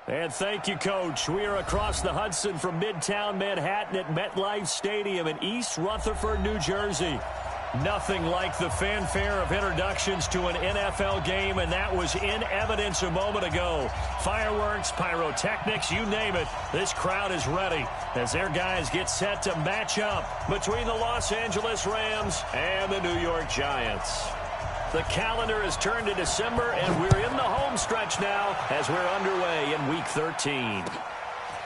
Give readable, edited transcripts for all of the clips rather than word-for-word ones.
And thank you, Coach. We are across the Hudson from Midtown Manhattan at MetLife Stadium in East Rutherford, New Jersey. Nothing like the fanfare of introductions to an NFL game, and that was in evidence a moment ago. Fireworks, pyrotechnics, you name it. This crowd is ready as their guys get set to match up between the Los Angeles Rams and the New York Giants. The calendar has turned to December, and we're in the home stretch now as we're underway in Week 13.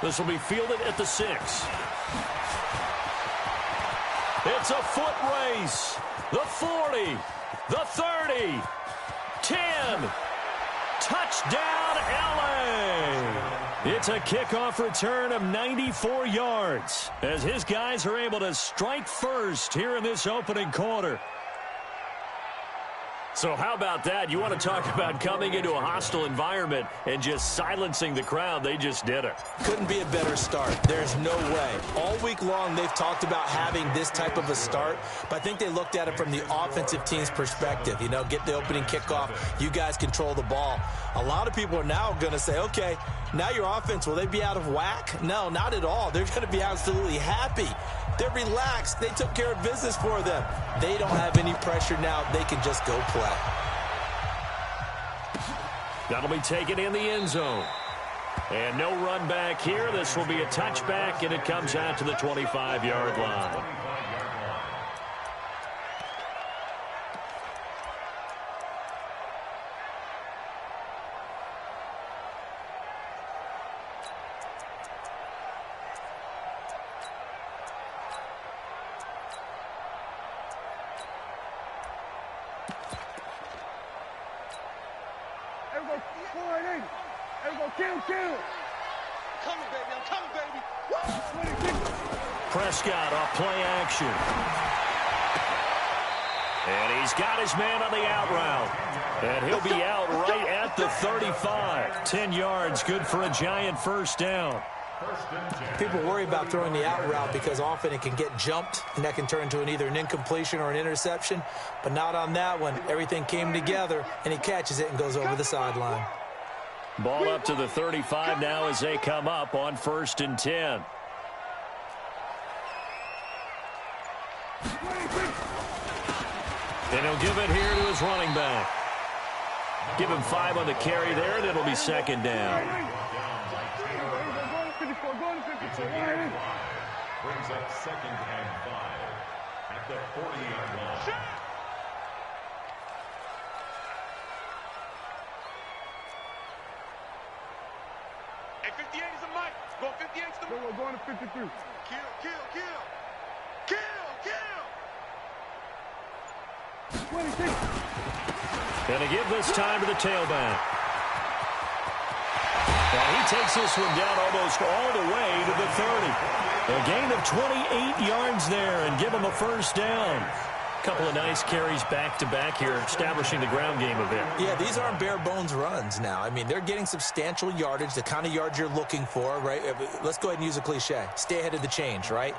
This will be fielded at the 6. It's a foot race. The 40, the 30, 10. Touchdown, L.A. It's a kickoff return of 94 yards as his guys are able to strike first here in this opening quarter. So how about that? You want to talk about coming into a hostile environment and just silencing the crowd. They just did it. Couldn't be a better start. There's no way. All week long they've talked about having this type of a start, but I think they looked at it from the offensive team's perspective. You know, get the opening kickoff. You guys control the ball. A lot of people are now going to say, okay, now your offense, will they be out of whack? No, not at all. They're going to be absolutely happy. They're relaxed. They took care of business for them. They don't have any pressure now. They can just go play. That'll be taken in the end zone. And no run back here. This will be a touchback, and it comes out to the 25-yard line. Prescott off play action. And he's got his man on the out route. And he'll be out right at the 35. 10 yards, good for a Giant first down. People worry about throwing the out route because often it can get jumped, and that can turn into either an incompletion or an interception. But not on that one. Everything came together, and he catches it and goes over the sideline. Ball up to the 35 now as they come up on 1st and 10. And he'll give it here to his running back. Give him 5 on the carry there, and it'll be 2nd down. Brings up 2nd and 5 at the 40-yard line. Hey, 58 is a mic. Go 58 is the mic. We're going to 53. Kill, kill, kill. Kill, kill. 26. Going to give this time to the tailback. And he takes this one down almost all the way to the 30. A gain of 28 yards there and give him a first down. Couple of nice carries back-to-back here, establishing the ground game a bit. Yeah, these aren't bare-bones runs now. I mean, they're getting substantial yardage, the kind of yards you're looking for, right? Let's go ahead and use a cliche. Stay ahead of the change, right?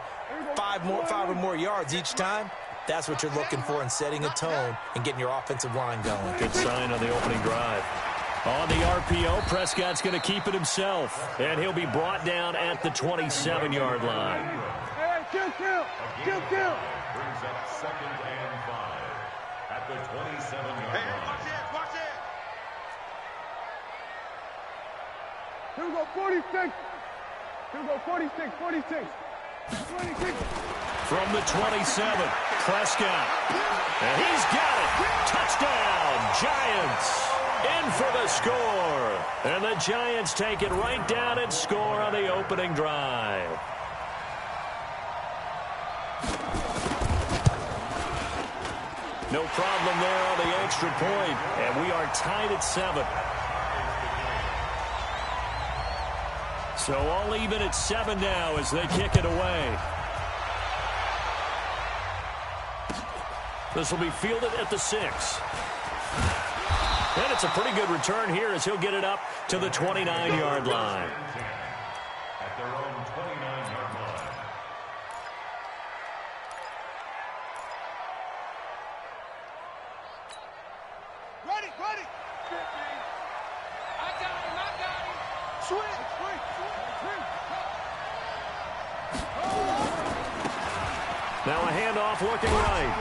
5 or more yards each time. That's what you're looking for in setting a tone and getting your offensive line going. Good sign on the opening drive. On the RPO, Prescott's going to keep it himself, and he'll be brought down at the 27-yard line. Hey, kill. Brings up 2nd and 5 at the 27-yard Hey, line. watch it. Here we go, 46. Here we go, 46. 26. From the 27, Prescott. And he's got it. Touchdown, Giants. In for the score. And the Giants take it right down and score on the opening drive. No problem there on the extra point. And we are tied at 7. So all even at 7 now as they kick it away. This will be fielded at the 6. And it's a pretty good return here as he'll get it up to the 29-yard line. At their own 29-yard line. Ready. Now a handoff looking right.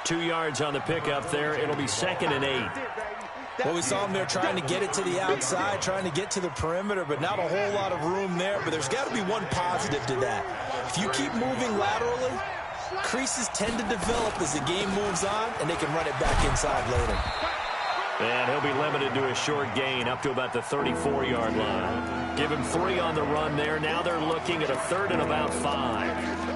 2 yards on the pickup there. It'll be 2nd and 8. Well, we saw him there trying to get it to the outside, trying to get to the perimeter, but not a whole lot of room there. But there's got to be one positive to that. If you keep moving laterally, creases tend to develop as the game moves on, and they can run it back inside later. And he'll be limited to a short gain up to about the 34-yard line. Give him 3 on the run there. Now they're looking at a 3rd and about 5.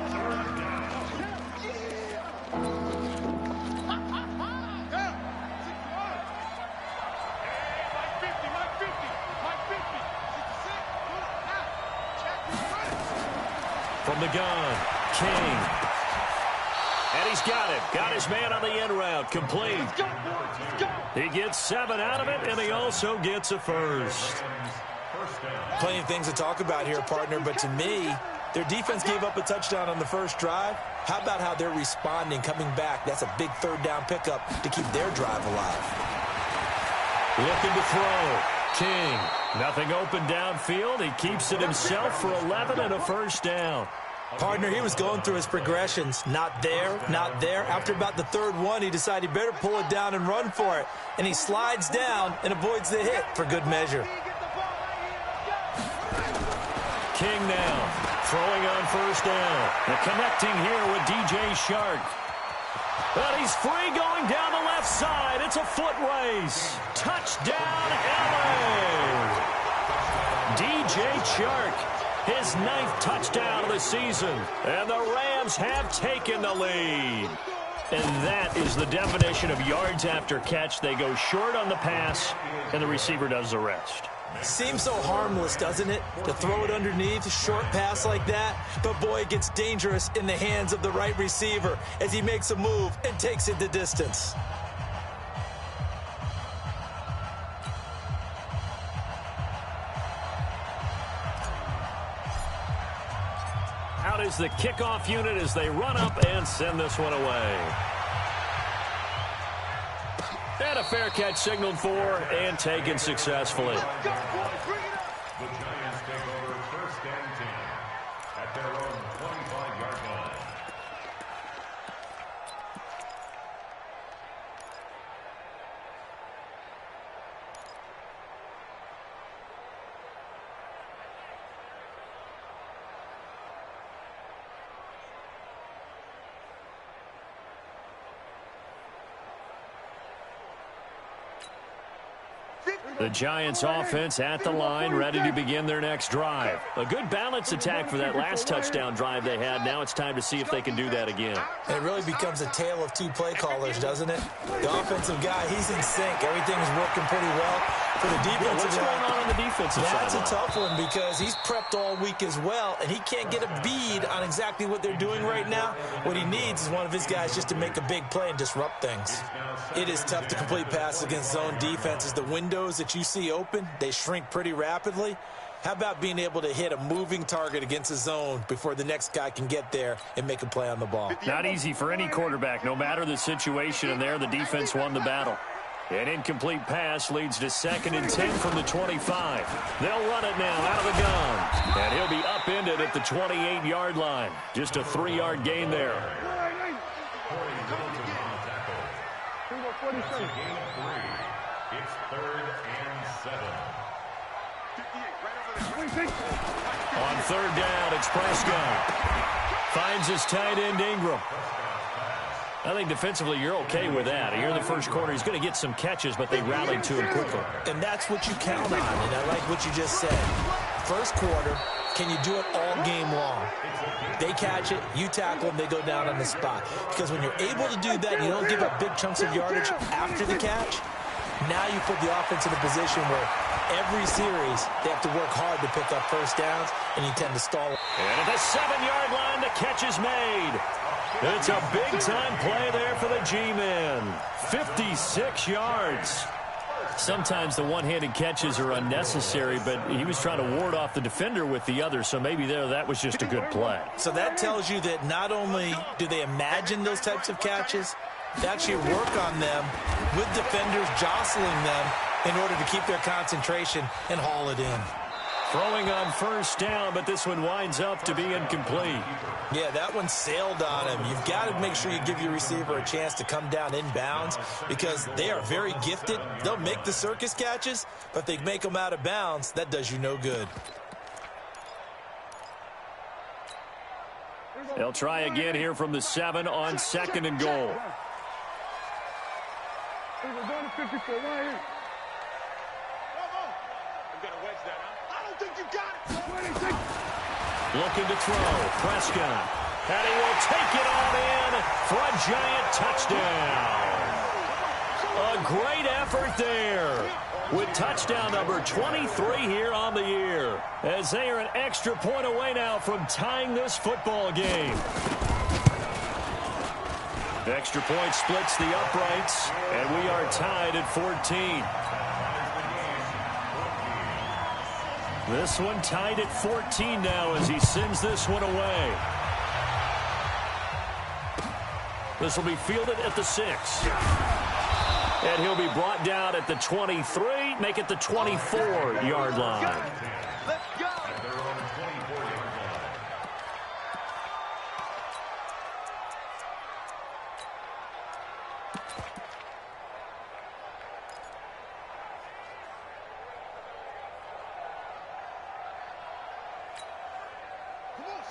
From the gun, King. And he's got it. Got his man on the end route. Complete. He gets 7 out of it, and he also gets a first. Plenty of things to talk about here, partner, but to me, their defense gave up a touchdown on the first drive. How about how they're responding, coming back? That's a big 3rd down pickup to keep their drive alive. Looking to throw. King. Nothing open downfield. He keeps it himself for 11 and a first down. Partner, he was going through his progressions. Not there, not there. After about the 3rd one, he decided he better pull it down and run for it. And he slides down and avoids the hit for good measure. King now throwing on first down. And connecting here with DJ Chark. But he's free going down the left side. It's a foot race. Touchdown, LA. DJ Chark, his 9th touchdown of the season. And the Rams have taken the lead. And that is the definition of yards after catch. They go short on the pass, and the receiver does the rest. Seems so harmless, doesn't it, to throw it underneath, a short pass like that? But, boy, it gets dangerous in the hands of the right receiver as he makes a move and takes it the distance. Out is the kickoff unit as they run up and send this one away. And a fair catch signaled for and taken successfully. The Giants take over 1st and 10 at their own 25-yard line. The Giants offense at the line, ready to begin their next drive. A good balanced attack for that last touchdown drive they had. Now it's time to see if they can do that again. It really becomes a tale of 2 play callers, doesn't it? The offensive guy, he's in sync. Everything's working pretty well. For the defensive what's going on the defensive side? That's a tough one because he's prepped all week as well, and he can't get a bead on exactly what they're doing right now. What he needs is one of his guys just to make a big play and disrupt things. It is tough to complete passes against zone defenses. The windows that you see open, they shrink pretty rapidly. How about being able to hit a moving target against a zone before the next guy can get there and make a play on the ball? Not easy for any quarterback, no matter the situation, and there the defense won the battle. An incomplete pass leads to 2nd and 10 from the 25. They'll run it now out of the gun. And he'll be upended at the 28-yard line. Just a 3-yard gain there. Game 3. It's 3rd and 7. On 3rd down, it's Prescott. Finds his tight end, Ingram. I think defensively you're okay with that. Here in the first quarter, he's going to get some catches, but they rallied to him quickly. And that's what you count on, and I like what you just said. First quarter, can you do it all game long? They catch it, you tackle them, they go down on the spot. Because when you're able to do that, and you don't give up big chunks of yardage after the catch, now you put the offense in a position where every series they have to work hard to pick up first downs, and you tend to stall. And at the 7-yard line, the catch is made. It's a big-time play there for the G-Men. 56 yards. Sometimes the one-handed catches are unnecessary, but he was trying to ward off the defender with the other, so maybe that was just a good play. So that tells you that not only do they imagine those types of catches, they actually work on them with defenders jostling them in order to keep their concentration and haul it in. Throwing on first down, but this one winds up to be incomplete. Yeah, that one sailed on him. You've got to make sure you give your receiver a chance to come down inbounds because they are very gifted. They'll make the circus catches, but if they make them out of bounds, that does you no good. They'll try again here from the 7 on 2nd and goal. We're going to 54 right here. I'm going to wedge that, huh? I don't think you got it. 26. Looking to throw. Prescott. And he will take it on in for a giant touchdown. A great effort there with touchdown number 23 here on the year, as they are an extra point away now from tying this football game. Extra point splits the uprights, and we are tied at 14. This one tied at 14 now as he sends this one away. This will be fielded at the 6. And he'll be brought down at the 23, make it the 24-yard line. Let's go.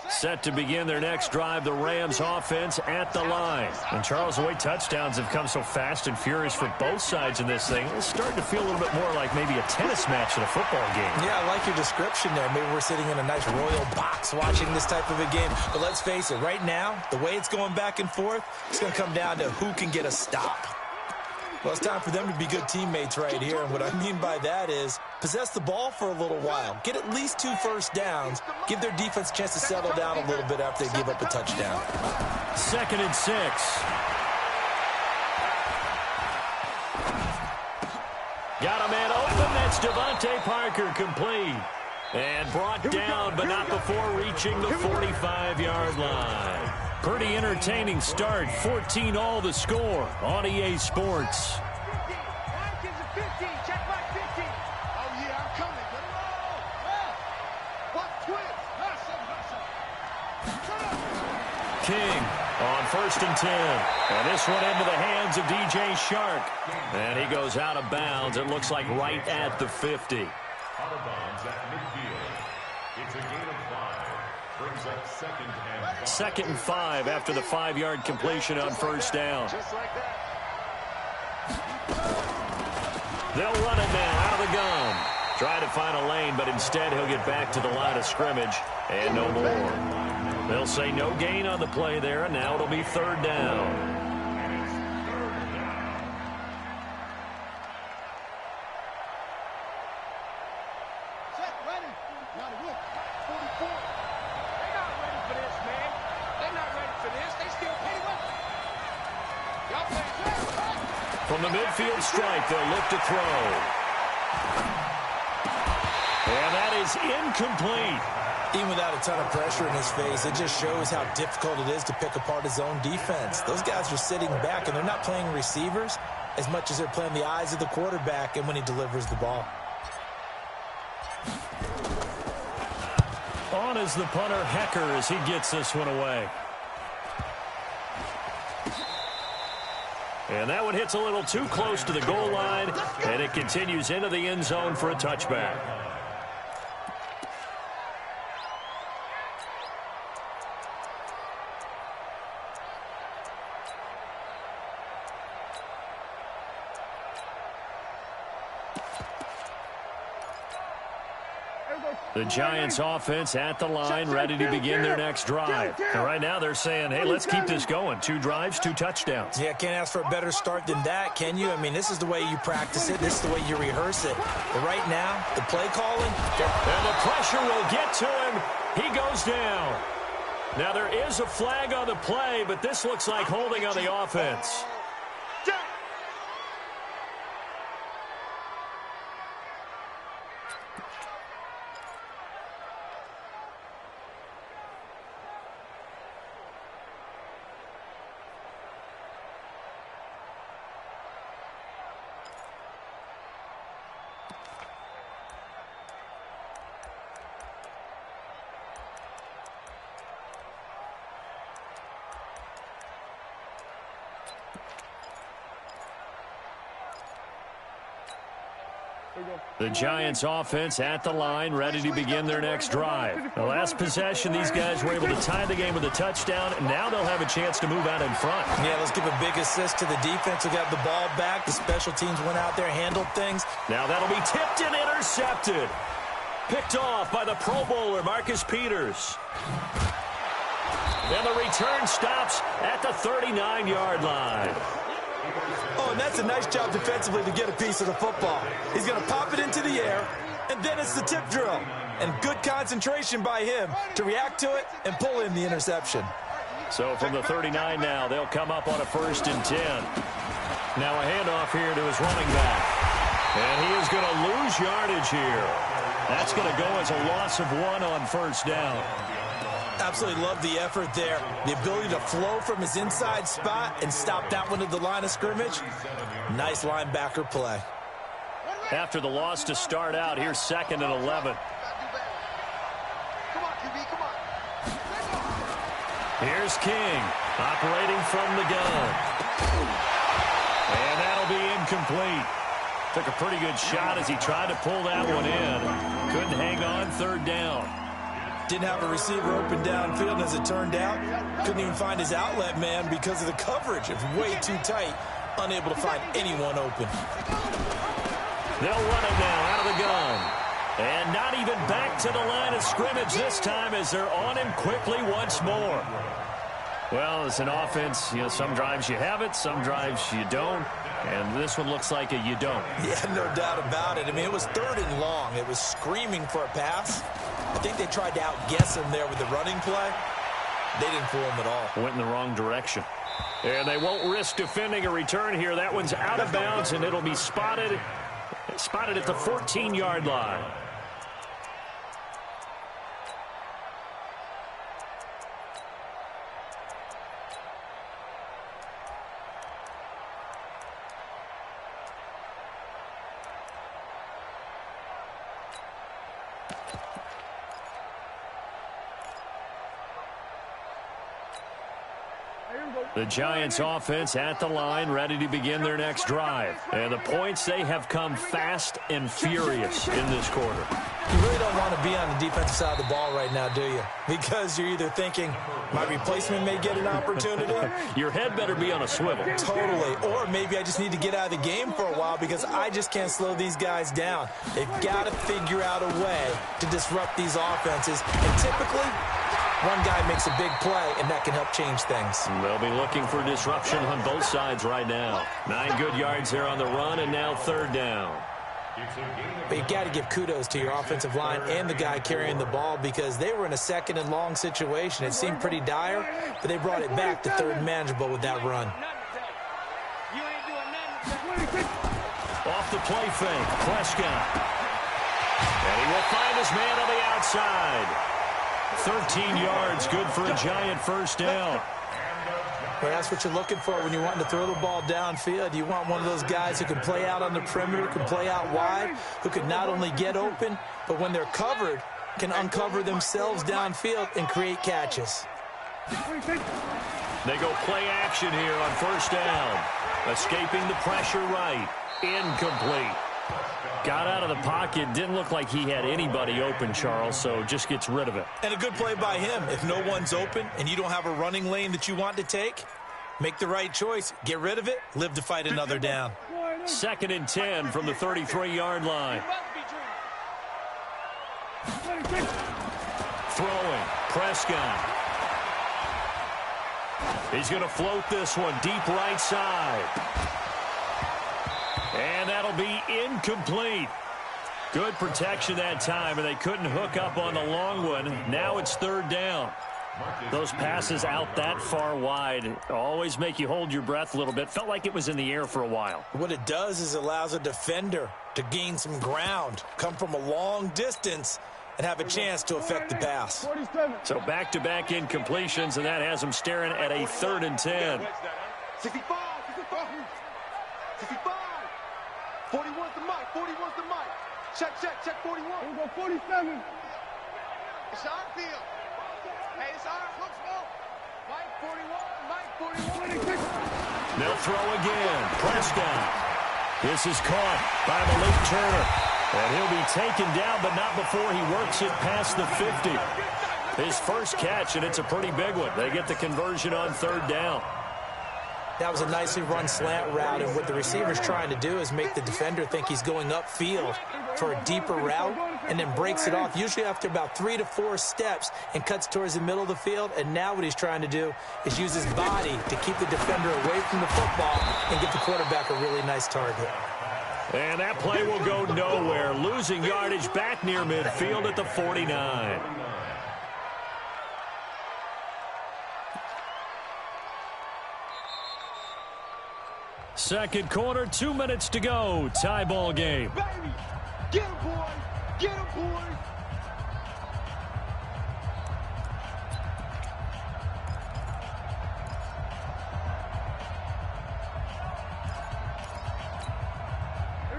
Set to begin their next drive, the Rams offense at the line. And Charles, the way touchdowns have come so fast and furious for both sides in this thing, it's starting to feel a little bit more like maybe a tennis match in a football game. Yeah, I like your description there. Maybe we're sitting in a nice royal box watching this type of a game. But let's face it, right now, the way it's going back and forth, it's going to come down to who can get a stop. Well, it's time for them to be good teammates right here. And what I mean by that is possess the ball for a little while. Get at least 2 first downs. Give their defense a chance to settle down a little bit after they give up a touchdown. 2nd and 6. Got a man open. That's Devontae Parker, complete. And brought down, but not before reaching the 45-yard line. Pretty entertaining start. 14-all the score on EA Sports. 15. Check my 15. Oh, yeah, I'm coming. Get it all. What twist? King on 1st and 10. And this one into the hands of DJ Shark. And he goes out of bounds. It looks like right at the 50. Out of bounds at midfield. It's a gain of 5. Brings up 2nd and 5. 2nd and 5 after the 5-yard completion on first down. Just like that. They'll run it now out of the gun. Try to find a lane, but instead he'll get back to the line of scrimmage and no more. They'll say no gain on the play there, and now it'll be 3rd down. From the midfield stripe, they'll look to throw. And that is incomplete. Even without a ton of pressure in his face, it just shows how difficult it is to pick apart his own defense. Those guys are sitting back, and they're not playing receivers as much as they're playing the eyes of the quarterback and when he delivers the ball. On is the punter, Hecker, as he gets this one away. And that one hits a little too close to the goal line, and it continues into the end zone for a touchback. The Giants offense at the line, ready to begin their next drive. And right now they're saying, hey, let's keep this going. 2 drives, 2 touchdowns. Yeah, can't ask for a better start than that, can you? I mean, this is the way you practice it. This is the way you rehearse it. But right now, the play calling. And the pressure will get to him. He goes down. Now there is a flag on the play, but this looks like holding on the offense. The Giants offense at the line, ready to begin their next drive. The last possession, these guys were able to tie the game with a touchdown, and now they'll have a chance to move out in front. Yeah, let's give a big assist to the defense who got the ball back. The special teams went out there, handled things. Now that'll be tipped and intercepted. Picked off by the Pro Bowler, Marcus Peters. And the return stops at the 39-yard line. Oh, and that's a nice job defensively to get a piece of the football. He's going to pop it into the air, and then it's the tip drill. And good concentration by him to react to it and pull in the interception. So from the 39 now, they'll come up on a 1st and 10. Now a handoff here to his running back. And he is going to lose yardage here. That's going to go as a loss of 1 on 1st down. Absolutely love the effort there. The ability to flow from his inside spot and stop that one at the line of scrimmage. Nice linebacker play. After the loss to start out, here's 2nd and 11. Here's King, operating from the gun. And that'll be incomplete. Took a pretty good shot as he tried to pull that one in. Couldn't hang on, 3rd down. Didn't have a receiver open downfield, as it turned out. Couldn't even find his outlet man because of the coverage. It was way too tight. Unable to find anyone open. They'll run it now out of the gun. And not even back to the line of scrimmage this time as they're on him quickly once more. Well, it's an offense. You know, some drives you have it, some drives you don't. And this one looks like a you don't. Yeah, no doubt about it. I mean, it was 3rd and long. It was screaming for a pass. I think they tried to outguess him there with the running play. They didn't fool him at all. Went in the wrong direction. And they won't risk defending a return here. That one's out of bounds, and it'll be spotted at the 14-yard line. The Giants offense at the line, ready to begin their next drive. And the points, they have come fast and furious in this quarter. You really don't want to be on the defensive side of the ball right now, do you? Because you're either thinking, my replacement may get an opportunity. Your head better be on a swivel. Totally. Or maybe I just need to get out of the game for a while because I just can't slow these guys down. They've got to figure out a way to disrupt these offenses. And typically, one guy makes a big play, and that can help change things. They'll be looking for disruption on both sides right now. 9 good yards there on the run, and now 3rd down. But you've got to give kudos to your offensive line and the guy carrying the ball because they were in a 2nd and long situation. It seemed pretty dire, but they brought it back to 3rd and manageable with that run. Off the play fake, Prescott. And he will find his man on the outside. 13 yards, good for a Giant 1st down. Well, that's what you're looking for when you're wanting to throw the ball downfield. You want one of those guys who can play out on the perimeter, can play out wide, who can not only get open, but when they're covered, can uncover themselves downfield and create catches. They go play action here on 1st down. Escaping the pressure right. Incomplete. Got out of the pocket. Didn't look like he had anybody open, Charles, so just gets rid of it. And a good play by him. If no one's open and you don't have a running lane that you want to take, make the right choice. Get rid of it. Live to fight another down. 2nd and 10 from the 33-yard line. Throwing. Prescott. He's going to float this one deep right side. And that'll be incomplete. Good protection that time, and they couldn't hook up on the long one. Now it's 3rd down. Those passes out that far wide always make you hold your breath a little bit. Felt like it was in the air for a while. What it does is allows a defender to gain some ground, come from a long distance, and have a chance to affect the pass. So back-to-back incompletions, and that has them staring at a 3rd and 10. 65. 65. 41's the mic. 41's the mic. Check 41. We'll go 47. It's our field. Hey, it's our look smoke. Mike 41. 26. They'll throw again. Prescott. This is caught by Malik Turner. And he'll be taken down, but not before he works it past the 50. His first catch, and it's a pretty big one. They get the conversion on third down. That was a nicely run slant route, and what the receiver's trying to do is make the defender think he's going upfield for a deeper route and then breaks it off, usually after about 3 to 4 steps, and cuts towards the middle of the field. And now what he's trying to do is use his body to keep the defender away from the football and get the quarterback a really nice target. And that play will go nowhere, losing yardage back near midfield at the 49. Second quarter, 2 minutes to go. Tie ball game. Baby, get him, boy. Get him, boy.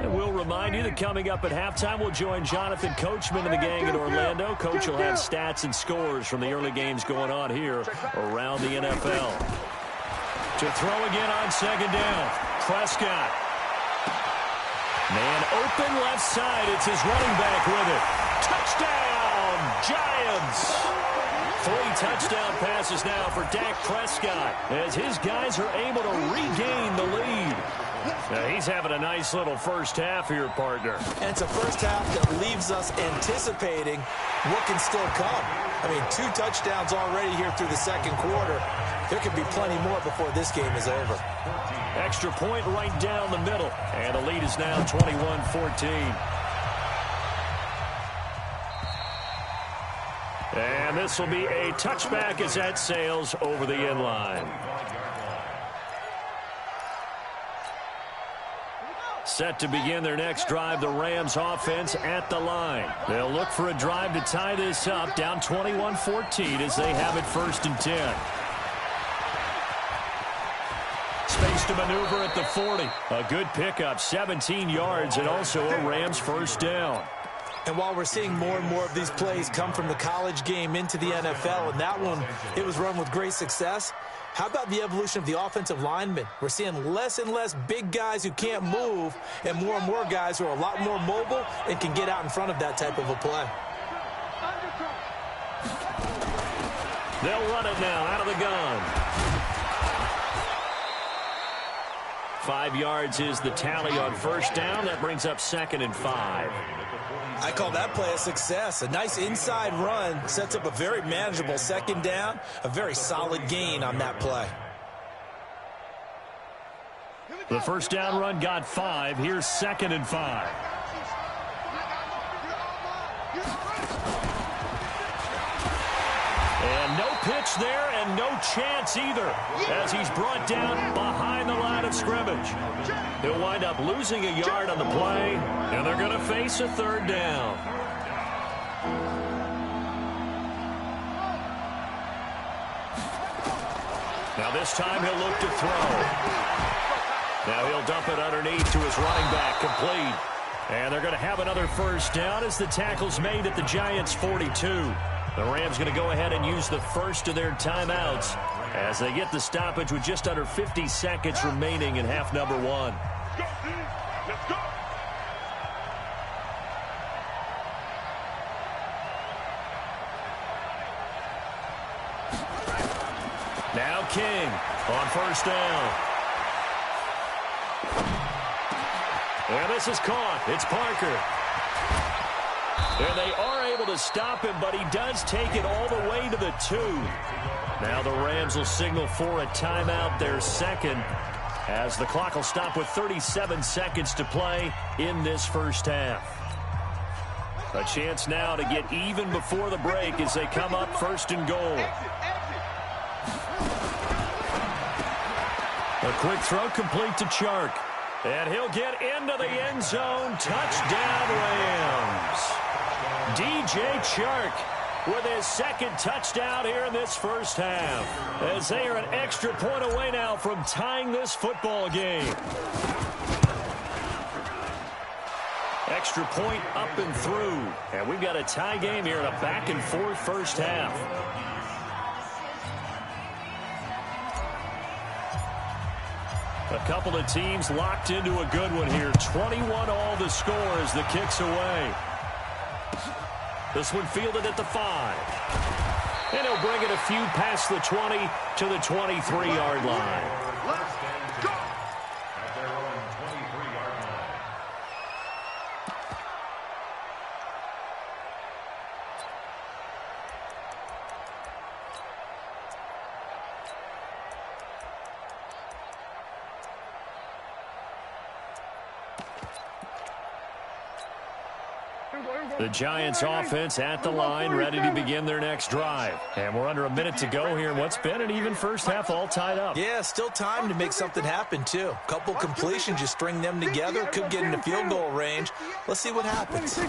And we'll remind you that coming up at halftime, we'll join Jonathan Coachman and the gang in Orlando. Coach will have stats and scores from the early games going on here around the NFL. To throw again on second down. Prescott. Man open left side. It's his running back with it. Touchdown, Giants. 3 touchdown passes now for Dak Prescott as his guys are able to regain the lead. Now, he's having a nice little first half here, partner. And it's a first half that leaves us anticipating what can still come. I mean, 2 touchdowns already here through the second quarter. There could be plenty more before this game is over. Extra point right down the middle. And the lead is now 21-14. And this will be a touchback as that sails over the end line. Set to begin their next drive, the Rams offense at the line. They'll look for a drive to tie this up, down 21-14 as they have it 1st and 10. Space to maneuver at the 40. A good pickup, 17 yards, and also a Rams first down. And while we're seeing more and more of these plays come from the college game into the NFL, and that one, it was run with great success, how about the evolution of the offensive linemen? We're seeing less and less big guys who can't move and more guys who are a lot more mobile and can get out in front of that type of a play. They'll run it now out of the gun. 5 yards is the tally on first down. That brings up 2nd and 5. I call that play a success. A nice inside run sets up a very manageable second down, a very solid gain on that play. The first down run got 5. Here's 2nd and 5. And no pitch there and no chance either as he's brought down behind the line of scrimmage. He'll wind up losing a yard on the play, and they're going to face a 3rd down. Now this time he'll look to throw. Now he'll dump it underneath to his running back, complete. And they're going to have another first down as the tackle's made at the Giants' 42. The Rams going to go ahead and use the first of their timeouts as they get the stoppage with just under 50 seconds remaining in half number 1. Let's go. Now King on first down. And this is caught. It's Parker. And they are able to stop him, but he does take it all the way to the 2. Now the Rams will signal for a timeout, their second, as the clock will stop with 37 seconds to play in this first half. A chance now to get even before the break as they come up 1st and goal. A quick throw complete to Chark. And he'll get into the end zone. Touchdown, Rams. DJ Chark with his 2nd touchdown here in this first half, as they are an extra point away now from tying this football game. Extra point up and through. And we've got a tie game here in a back-and-forth first half. A Couple of teams locked into a good one here. 21 all the score as the kick's away. This one fielded at the 5. And he'll bring it a few past the 20 to the 23-yard line. Let's go. At their own 23-yard line. The Giants offense at the line, ready to begin their next drive. And we're under a minute to go here in what's been an even first half, all tied up. Yeah, still time to make something happen, too. Couple completions, you string them together, could get into field goal range. Let's see what happens.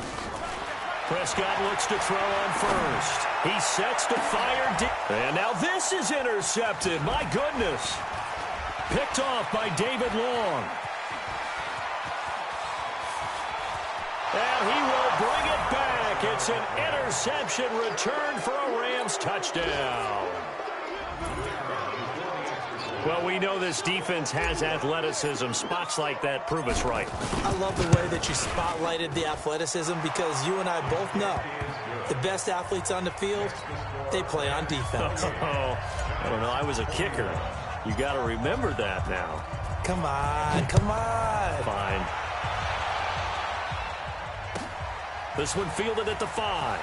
Prescott looks to throw on first. He sets to fire deep. And now this is intercepted. My goodness. Picked off by David Long. And he will bring it back. It's an interception return for a Rams touchdown. Well, we know this defense has athleticism. Spots like that prove us right. I love the way that you spotlighted the athleticism because you and I both know the best athletes on the field, they play on defense. Oh, I don't know. I was a kicker. You got to remember that now. Come on, come on. Fine. This one fielded at the 5.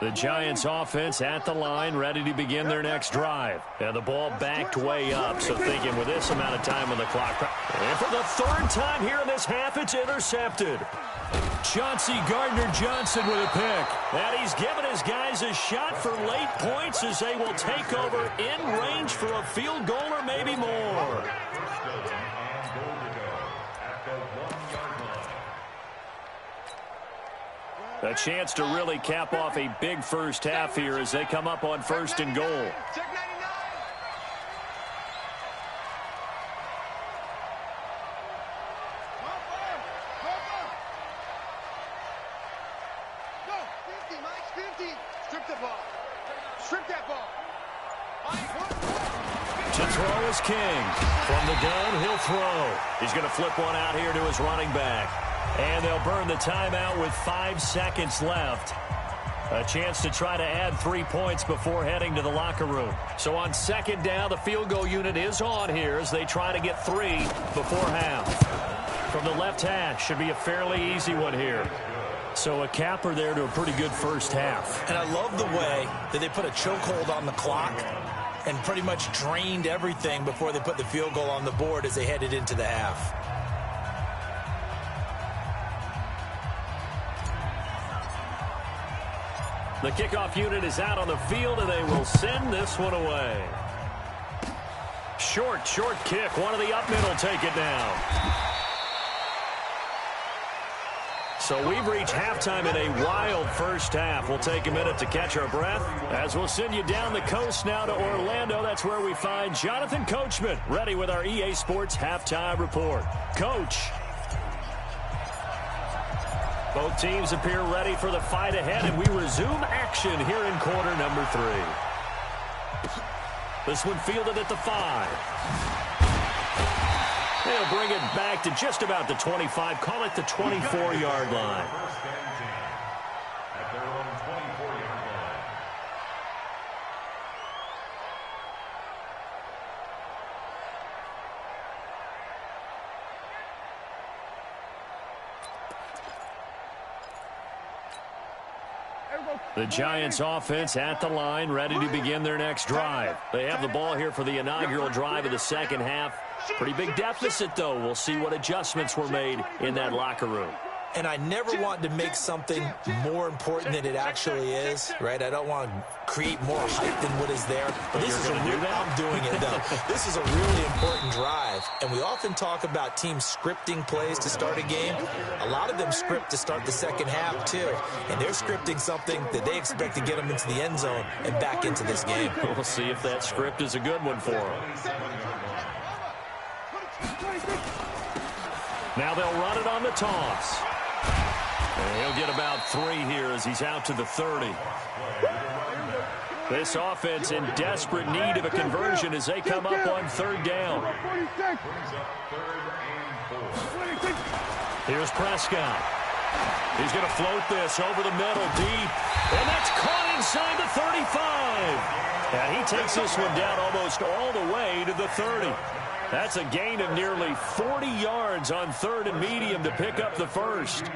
The Giants offense at the line, ready to begin their next drive. And the ball backed way up, so thinking with this amount of time on the clock. And for the third time here in this half, it's intercepted. Chauncey Gardner-Johnson with a pick. And he's given his guys a shot for late points as they will take over in range for a field goal or maybe more. A chance to really cap off a big first half here as they come up on first and goal. Check 99. Go, 50, Mike, 50. Strip the ball. Strip that ball. To throw is King. From the gun, he'll throw. He's going to flip one out here to his running back. And they'll burn the timeout with 5 seconds left. A chance to try to add 3 points before heading to the locker room. So on second down, the field goal unit is on here as they try to get 3 before half. From the left hash, should be a fairly easy one here. So a capper there to a pretty good first half. And I love the way that they put a chokehold on the clock and pretty much drained everything before they put the field goal on the board as they headed into the half. The kickoff unit is out on the field, and they will send this one away. Short kick. One of the up middle take it down. So we've reached halftime in a wild first half. We'll take a minute to catch our breath as we'll send you down the coast now to Orlando. That's where we find Jonathan Coachman, ready with our EA Sports Halftime Report. Coach. Both teams appear ready for the fight ahead, and we resume action here in quarter number 3. This one fielded at the 5. They'll bring it back to just about the 25, call it the 24-yard line. At their own 24-yard line. The Giants offense at the line, ready to begin their next drive. They have the ball here for the inaugural drive of the second half. Pretty big deficit, though. We'll see what adjustments were made in that locker room. And I never want to make something more important than it actually is, right? I don't want to create more hype than what is there. But this is a real, I'm doing it, though. This is a really important drive. And we often talk about teams scripting plays to start a game. A lot of them script to start the second half, too. And they're scripting something that they expect to get them into the end zone and back into this game. We'll see if that script is a good one for them. Now they'll run it on the toss. And he'll get about 3 here as he's out to the 30. This offense in desperate need of a conversion as they come up on 3rd down. Here's Prescott. He's going to float this over the middle deep. And that's caught inside the 35. And he takes this one down almost all the way to the 30. That's a gain of nearly 40 yards on 3rd and medium to pick up the first.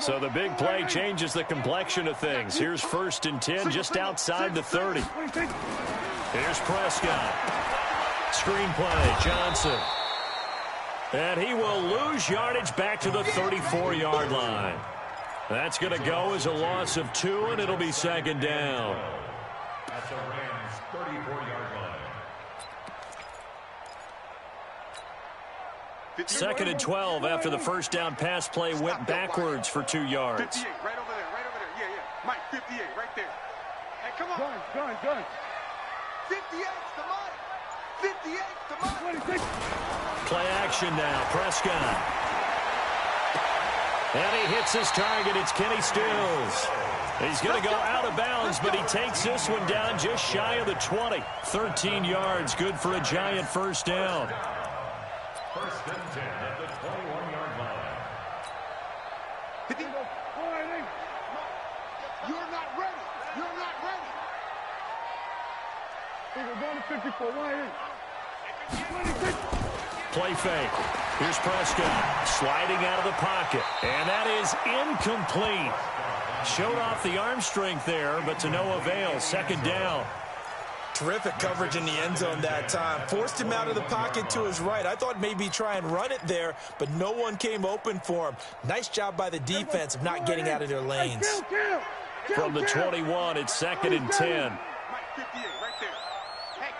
So the big play changes the complexion of things. Here's 1st and 10 just outside the 30. Here's Prescott. Screen play, Johnson. And he will lose yardage back to the 34-yard line. That's going to go as a loss of 2, and it'll be 2nd down. At the Rams' 34-yard line. 2nd and 12 after the first down pass play went backwards for 2 yards. 58, right over there, right over there. Yeah, yeah. Mike, 58, right there. Hey, come on. Gun. 58 to Mike. 58 to Mike. 26. Play action now, Prescott. And he hits his target. It's Kenny Stills. He's going to go out of bounds, but he takes this one down just shy of the 20. 13 yards, good for a giant first down. 1st and 10 at the 21-yard line. You're not ready. You're not ready. We're going to 54. 26. Play fake. Here's Prescott sliding out of the pocket. And that is incomplete. Showed off the arm strength there, but to no avail. 2nd down. Terrific coverage in the end zone that time. Forced him out of the pocket to his right. I thought maybe try and run it there, but no one came open for him. Nice job by the defense of not getting out of their lanes. From the 21, it's 2nd and 10. Mike, 58, right there. Hey,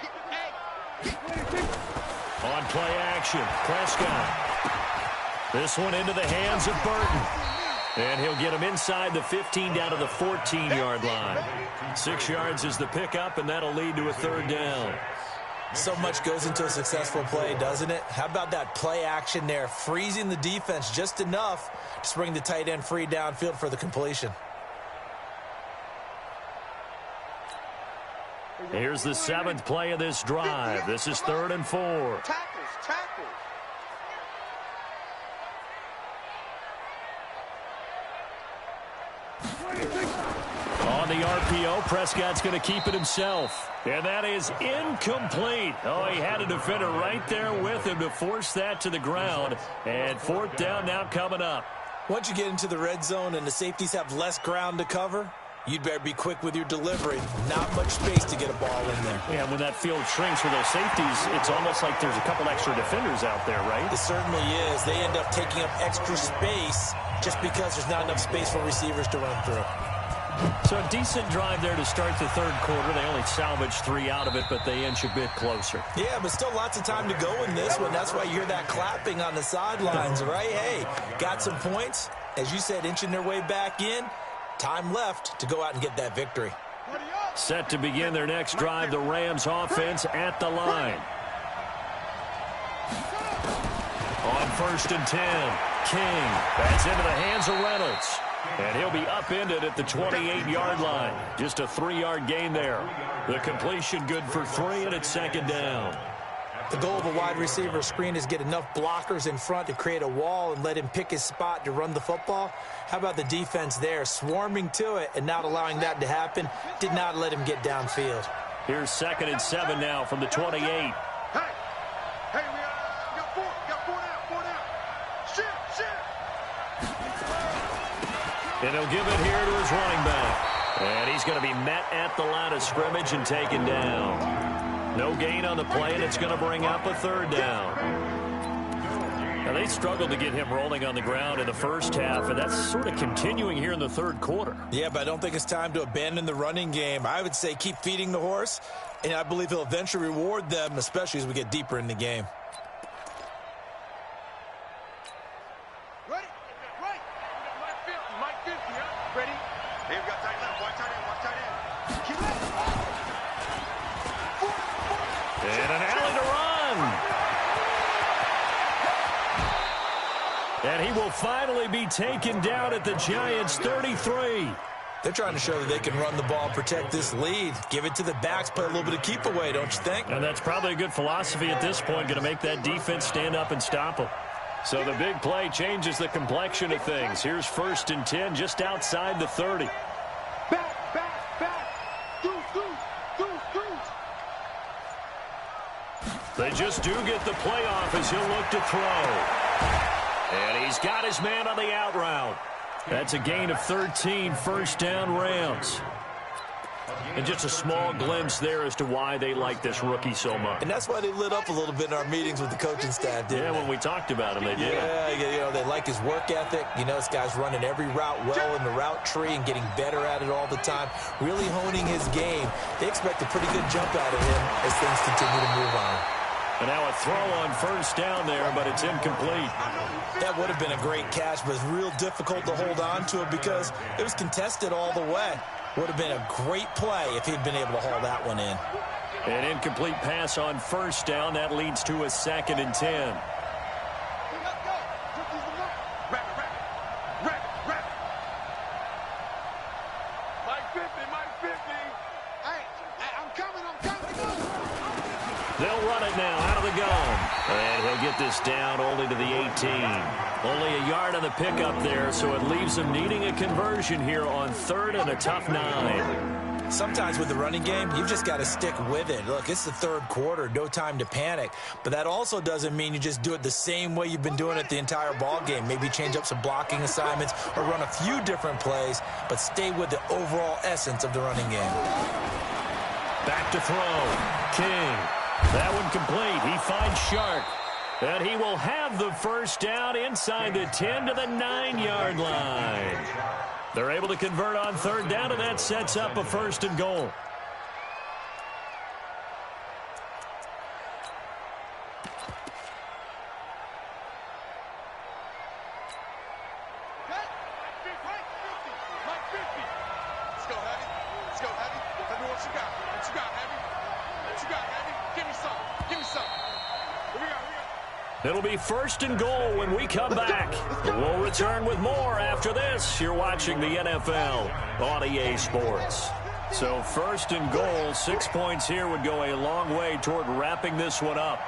On play action, Prescott. This one into the hands of Burton. And he'll get him inside the 15 down to the 14-yard line. 6 yards is the pickup, and that'll lead to a 3rd down. So much goes into a successful play, doesn't it? How about that play action there, freezing the defense just enough to bring the tight end free downfield for the completion. Here's the 7th play of this drive. This is 3rd and 4. tackles. On the RPO, Prescott's going to keep it himself. And that is incomplete. Oh, he had a defender right there with him to force that to the ground. And 4th down now coming up. Once you get into the red zone and the safeties have less ground to cover, you'd better be quick with your delivery. Not much space to get a ball in there. Yeah, when that field shrinks with those safeties, it's almost like there's a couple extra defenders out there, right? It certainly is. They end up taking up extra space just because there's not enough space for receivers to run through. So a decent drive there to start the 3rd quarter. They only salvaged 3 out of it, but they inch a bit closer. Yeah, but still lots of time to go in this one. That's why you hear that clapping on the sidelines, right? Hey, got some points. As you said, inching their way back in. Time left to go out and get that victory. Set to begin their next drive, the Rams offense at the line. On 1st and 10, King. That's into the hands of Reynolds. And he'll be upended at the 28-yard line. Just a 3-yard gain there. The completion good for 3, and it's 2nd down. The goal of a wide receiver screen is get enough blockers in front to create a wall and let him pick his spot to run the football. How about the defense there, swarming to it and not allowing that to happen? Did not let him get downfield. Here's 2nd and 7 now from the 28. Hey, we got 4 down. Shit. And he'll give it here to his running back. And he's going to be met at the line of scrimmage and taken down. No gain on the play, and it's going to bring up a 3rd down. Now, they struggled to get him rolling on the ground in the first half, and that's sort of continuing here in the third quarter. Yeah, but I don't think it's time to abandon the running game. I would say keep feeding the horse, and I believe he'll eventually reward them, especially as we get deeper in the game. Ready? Right. Mike 50, huh? Ready? Hey, we got tight left. Watch tight end. Watch tight end. Keep it. And an alley to run. And he will finally be taken down at the Giants' 33. They're trying to show that they can run the ball, protect this lead. Give it to the backs, play a little bit of keep away, don't you think? And that's probably a good philosophy at this point, going to make that defense stand up and stop them. So the big play changes the complexion of things. Here's 1st and 10 just outside the 30. Back. Deuce. They just do get the playoff as he'll look to throw. And he's got his man on the out route. That's a gain of 13, first down Rams. And just a small glimpse there as to why they like this rookie so much. And that's why they lit up a little bit in our meetings with the coaching staff, didn't they? When we talked about him, they did. Yeah, they like his work ethic. This guy's running every route well in the route tree and getting better at it all the time, really honing his game. They expect a pretty good jump out of him as things continue to move on. And now a throw on first down there, but it's incomplete. That would have been a great catch, but it's real difficult to hold on to it because it was contested all the way. Would have been a great play if he'd been able to haul that one in. An incomplete pass on first down. That leads to a 2nd and 10. They'll run it now out of the gun. And he'll get this down only to the 18. Only a yard on the pickup there, so it leaves them needing a conversion here on 3rd and a tough 9. Sometimes with the running game, you've just got to stick with it. Look, it's the 3rd quarter, no time to panic. But that also doesn't mean you just do it the same way you've been doing it the entire ball game. Maybe change up some blocking assignments or run a few different plays, but stay with the overall essence of the running game. Back to throw. King. That one complete. He finds Shark. And he will have the first down inside the 10 to the 9-yard line. They're able to convert on 3rd down, and that sets up a 1st and goal. It'll be 1st and goal when we come back. We'll return with more after this. You're watching the NFL on EA Sports. So 1st and goal, 6 points here would go a long way toward wrapping this one up.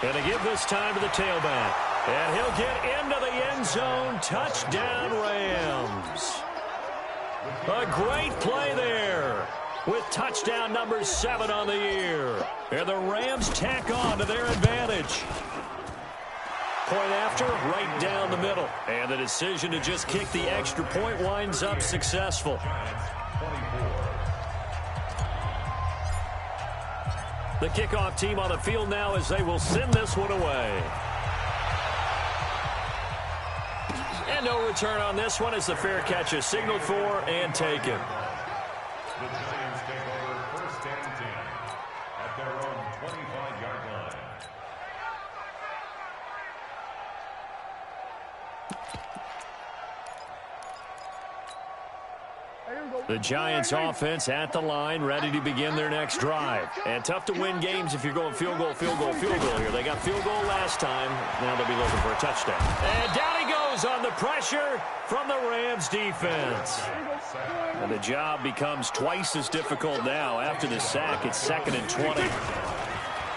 And to give this time to the tailback. And he'll get into the end zone. Touchdown, Rams. A great play there, with touchdown number 7 on the year. And the Rams tack on to their advantage. Point after, right down the middle. And the decision to just kick the extra point winds up successful. The kickoff team on the field now as they will send this one away. And no return on this one as the fair catch is signaled for and taken. The Giants take over 1st and 10 at their own 25-yard line. The Giants offense at the line, ready to begin their next drive. And tough to win games if you're going field goal here. They got field goal last time. Now they'll be looking for a touchdown. And down he goes on the pressure from the Rams defense. And the job becomes twice as difficult now. After the sack, it's 2nd and 20.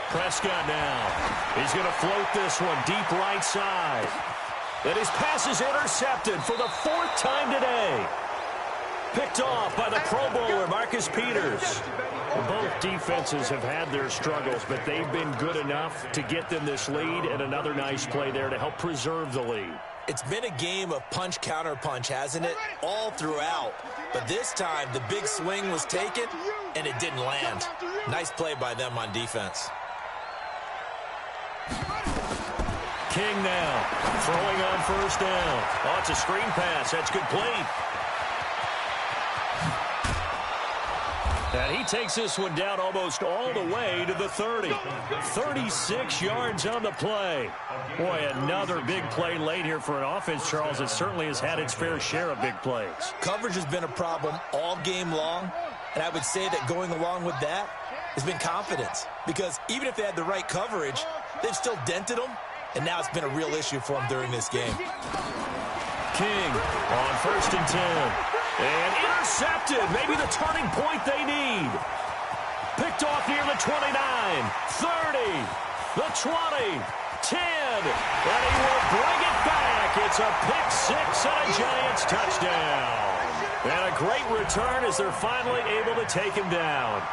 Prescott now. He's going to float this one deep right side. And his pass is intercepted for the 4th time today. Picked off by the Pro Bowler, Marcus Peters. Both defenses have had their struggles, but they've been good enough to get them this lead, and another nice play there to help preserve the lead. It's been a game of punch-counter-punch, hasn't it? All throughout. But this time, the big swing was taken, and it didn't land. Nice play by them on defense. King now throwing on first down. Oh, it's a screen pass. That's complete. And he takes this one down almost all the way to the 30. 36 yards on the play. Boy, another big play late here for an offense, Charles, that certainly has had its fair share of big plays. Coverage has been a problem all game long, and I would say that going along with that has been confidence. Because even if they had the right coverage, they've still dented them, and now it's been a real issue for them during this game. King on first and 10. And intercepted. Maybe the turning point they need. Picked off near the 29, 30, the 20, 10. And he will bring it back. It's a pick six and a Giants touchdown. And a great return as they're finally able to take him down.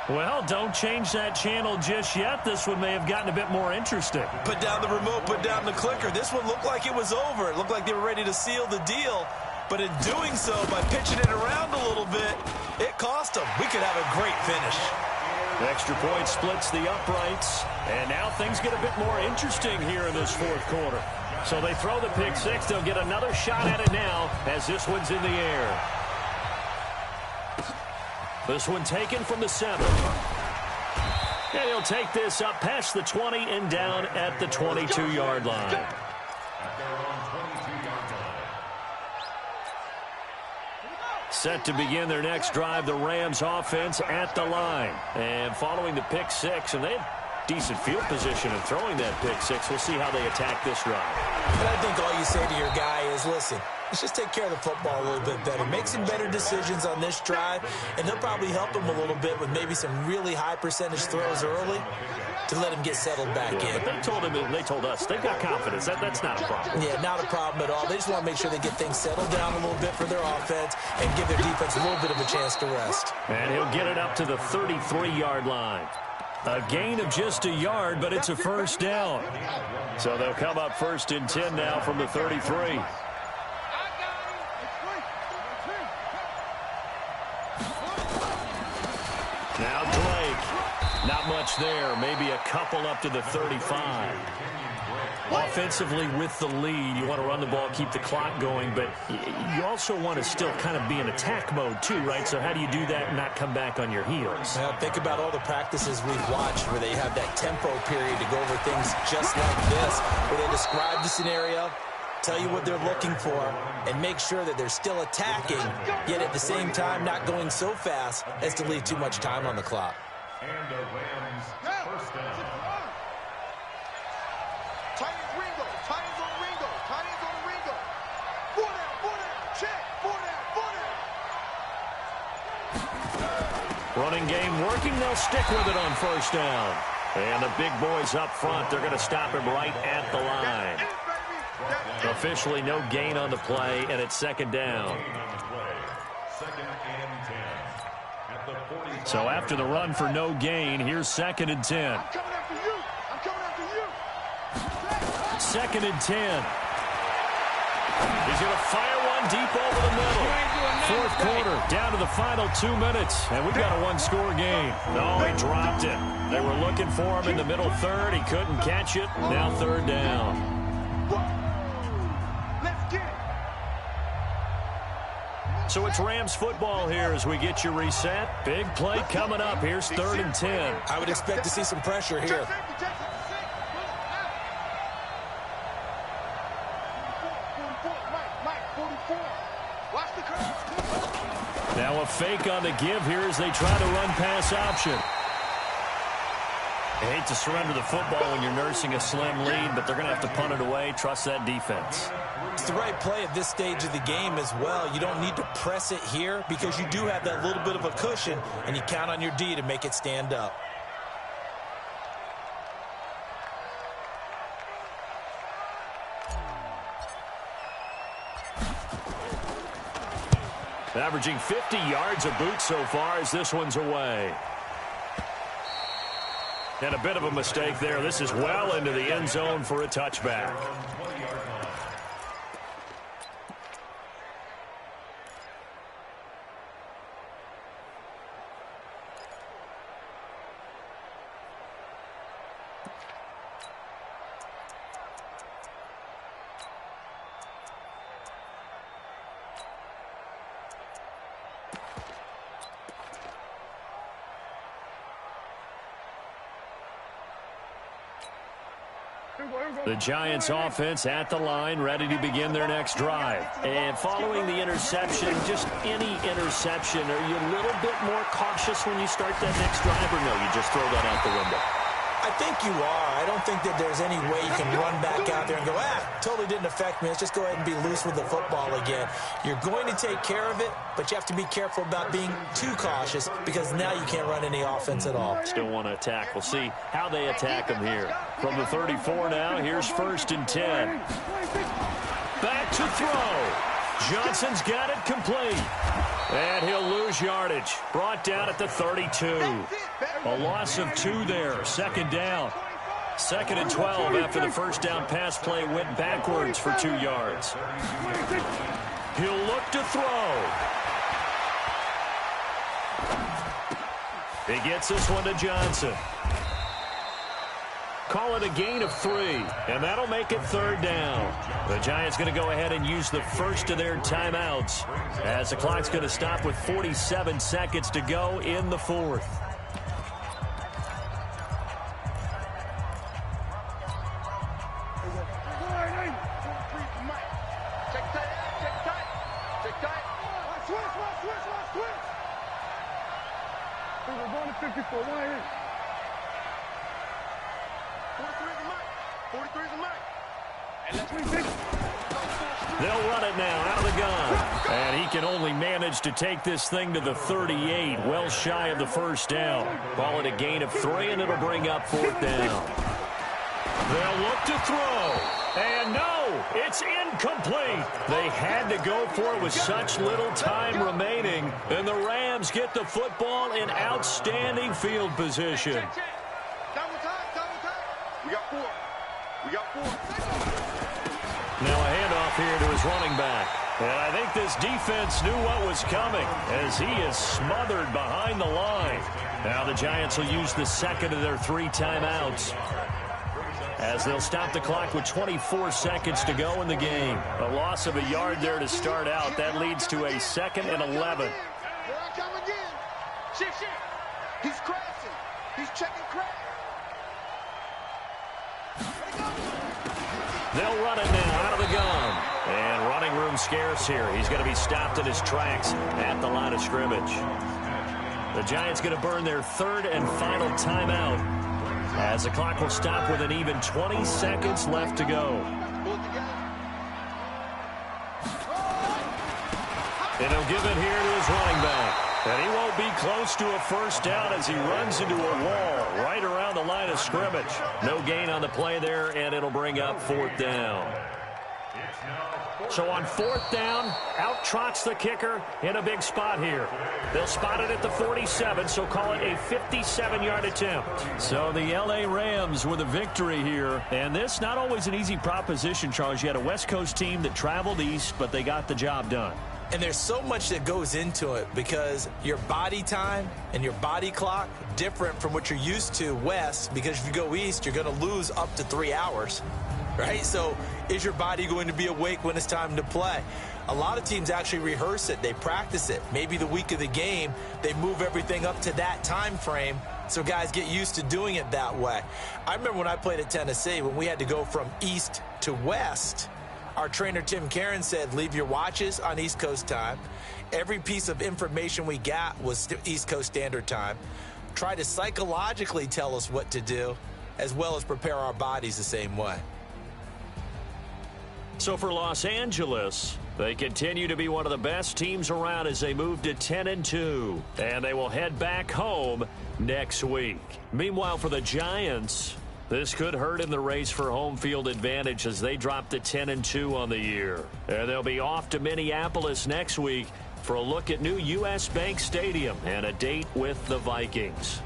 Well, don't change that channel just yet. This one may have gotten a bit more interesting. Put down the remote, put down the clicker. This one looked like it was over. It looked like they were ready to seal the deal. But in doing so, by pitching it around a little bit, it cost them. We could have a great finish. Extra point splits the uprights. And now things get a bit more interesting here in this fourth quarter. So they throw the pick six. They'll get another shot at it now as this one's in the air. This one taken from the 7. And he'll take this up past the 20 and down at the 22-yard line. Set to begin their next drive, the Rams offense at the line. And following the pick six, and they have decent field position in throwing that pick six. We'll see how they attack this drive. And I think all you say to your guy is, listen, let's just take care of the football a little bit better. Make some better decisions on this drive, and they'll probably help him a little bit with maybe some really high percentage throws early to let him get settled back in. But they told us they've got confidence. That's not a problem. Yeah, not a problem at all. They just want to make sure they get things settled down a little bit for their offense and give their defense a little bit of a chance to rest. And he'll get it up to the 33-yard line. A gain of just a yard, but it's a first down. So they'll come up first and 10 now from the 33. Now Drake. Not much there. Maybe a couple up to the 35. Offensively with the lead, you want to run the ball, keep the clock going, but you also want to still kind of be in attack mode too, right? So how do you do that and not come back on your heels? Now, think about all the practices we've watched where they have that tempo period to go over things just like this, where they describe the scenario, tell you what they're looking for, and make sure that they're still attacking, yet at the same time not going so fast as to leave too much time on the clock. And the Rams first down. Titans Ringo, Titans on Ringo, Titans on Ringo. 4 down, check, 4 down. Running game working, they'll stick with it on first down. And the big boys up front, they're going to stop him right at the line. Officially no gain on the play, and it's second down. Second and 10. At the 40. So after the run for no gain, here's second and 10. I'm coming after you. I'm coming after you. Second and 10. He's going to fire one deep over the middle. Fourth quarter, down to the final 2 minutes, and we've got a one-score game. No, he dropped it. They were looking for him in the middle third. He couldn't catch it. Now third down. Let's get it. So it's Rams football here as we get you reset. Big play coming up. Here's third and 10. I would expect to see some pressure here. Now a fake on the give here as they try to run pass option. I hate to surrender the football when you're nursing a slim lead, but they're going to have to punt it away. Trust that defense. It's the right play at this stage of the game as well. You don't need to press it here because you do have that little bit of a cushion, and you count on your D to make it stand up. Averaging 50 yards a boot so far as this one's away. And a bit of a mistake there. This is well into the end zone for a touchback. The Giants offense at the line, ready to begin their next drive. And following the interception, just any interception, are you a little bit more cautious when you start that next drive, or no, you just throw that out the window? I think you are. I don't think that there's any way you can run back out there and go, totally didn't affect me. Let's just go ahead and be loose with the football again. You're going to take care of it, but you have to be careful about being too cautious because now you can't run any offense at all. Still want to attack. We'll see how they attack them here. From the 34 now, here's 1st and 10. Back to throw. Johnson's got it complete. And he'll lose yardage. Brought down at the 32. A loss of 2 there. 2nd down. 2nd and 12 after the first down pass play went backwards for 2 yards. He'll look to throw. He gets this one to Johnson. Call it a gain of 3, and that'll make it 3rd down. The Giants going to go ahead and use the first of their timeouts as the clock's going to stop with 47 seconds to go in the 4th. They'll run it now out of the gun. And he can only manage to take this thing to the 38, well shy of the first down. Call it a gain of 3, and it'll bring up 4th down. They'll look to throw. And no, it's incomplete. They had to go for it with such little time remaining. And the Rams get the football in outstanding field position. Double time. We got 4. Now a handoff here to his running back. And I think this defense knew what was coming as he is smothered behind the line. Now the Giants will use the 2nd of their 3 timeouts as they'll stop the clock with 24 seconds to go in the game. A loss of a yard there to start out. That leads to a 2nd and 11. Here I come again. Shift. He's crashing. He's checking crash. They'll run it now out of the gun. And running room scarce here. He's going to be stopped in his tracks at the line of scrimmage. The Giants going to burn their 3rd and final timeout as the clock will stop with an even 20 seconds left to go. And he'll give it here to his running back. And he won't be close to a first down as he runs into a wall right around the line of scrimmage. No gain on the play there, and it'll bring up 4th down. So on 4th down, out trots the kicker in a big spot here. They'll spot it at the 47, so call it a 57-yard attempt. So the L.A. Rams with a victory here. And this not always an easy proposition, Charles. You had a West Coast team that traveled east, but they got the job done. And there's so much that goes into it because your body time and your body clock different from what you're used to west, because if you go east, you're going to lose up to 3 hours, right? So is your body going to be awake when it's time to play? A lot of teams actually rehearse it. They practice it. Maybe the week of the game, they move everything up to that time frame so guys get used to doing it that way. I remember when I played at Tennessee, when we had to go from east to west, our trainer, Tim Karen, said, leave your watches on East Coast time. Every piece of information we got was East Coast Standard Time. Try to psychologically tell us what to do, as well as prepare our bodies the same way. So for Los Angeles, they continue to be one of the best teams around as they move to 10-2. And they will head back home next week. Meanwhile, for the Giants, this could hurt in the race for home field advantage as they drop to 10-2 on the year. And they'll be off to Minneapolis next week for a look at new U.S. Bank Stadium and a date with the Vikings.